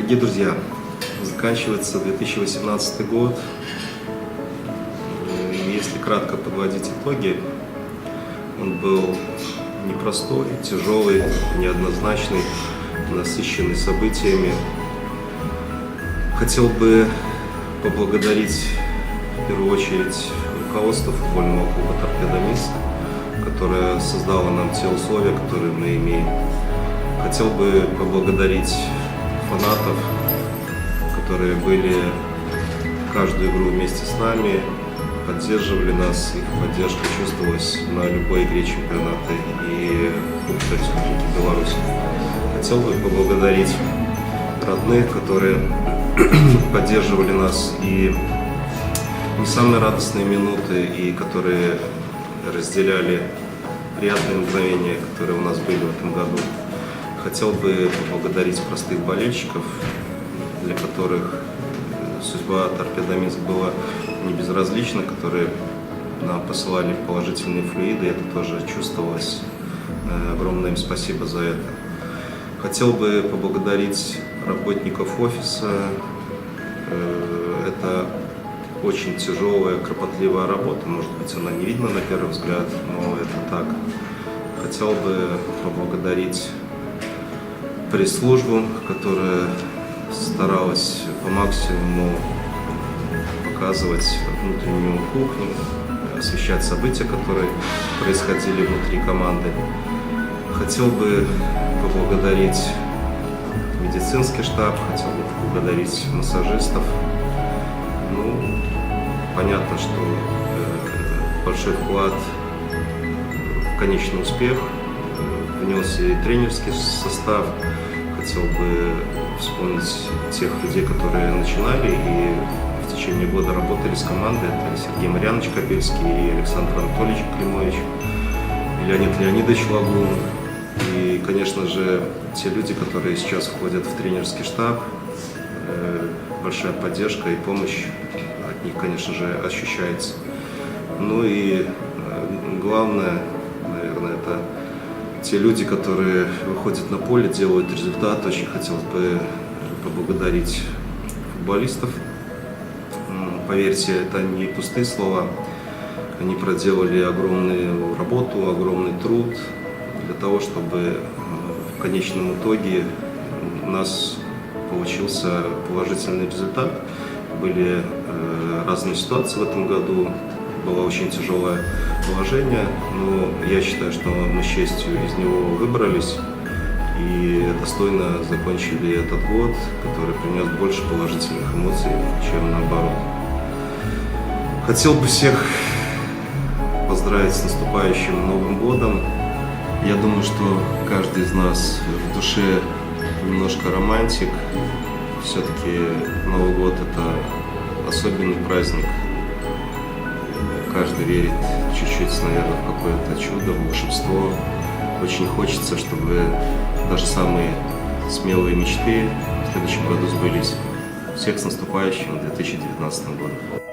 Дорогие друзья, заканчивается 2018 год. И если кратко подводить итоги, он был непростой, тяжелый, неоднозначный, насыщенный событиями. Хотел бы поблагодарить в первую очередь руководство футбольного клуба «Торпедо Минск», которое создало нам те условия, которые мы имеем. Хотел бы поблагодарить фанатов, которые были каждую игру вместе с нами, поддерживали нас, их поддержка чувствовалась на любой игре чемпионата и Кубка Республики Беларусь. Хотел бы поблагодарить родных, которые поддерживали нас и не самые радостные минуты, и которые разделяли приятные мгновения, которые у нас были в этом году. Хотел бы поблагодарить простых болельщиков, для которых судьба «Торпедо Минск» была не безразлична, которые нам посылали положительные флюиды, это тоже чувствовалось. Огромное им спасибо за это. Хотел бы поблагодарить работников офиса. Это очень тяжелая, кропотливая работа, может быть, она не видна на первый взгляд, но это так. Хотел бы поблагодарить пресс-службу, которая старалась по максимуму показывать внутреннюю кухню, освещать события, которые происходили внутри команды. Хотел бы поблагодарить медицинский штаб, хотел бы поблагодарить массажистов. Понятно, что большой вклад в конечный успех внес и тренерский состав. Хотел бы вспомнить тех людей, которые начинали и в течение года работали с командой. Это Сергей Марьянович Кобельский, и Александр Анатольевич Климович, и Леонид Леонидович Лагун. И, конечно же, те люди, которые сейчас входят в тренерский штаб, большая поддержка и помощь от них, конечно же, ощущается. Ну и главное, наверное, это те люди, которые выходят на поле, делают результат. Очень хотелось бы поблагодарить футболистов. Поверьте, это не пустые слова. Они проделали огромную работу, огромный труд для того, чтобы в конечном итоге у нас получился положительный результат. Были разные ситуации в этом году, было очень тяжелое положение, но я считаю, что мы с честью из него выбрались и достойно закончили этот год, который принес больше положительных эмоций, чем наоборот. Хотел бы всех поздравить с наступающим Новым годом. Я думаю, что каждый из нас в душе немножко романтик. Все-таки Новый год – это особенный праздник. Каждый верит чуть-чуть, наверное, в какое-то чудо, в волшебство. Очень хочется, чтобы даже самые смелые мечты в следующем году сбылись. Всех с наступающим 2019 годом!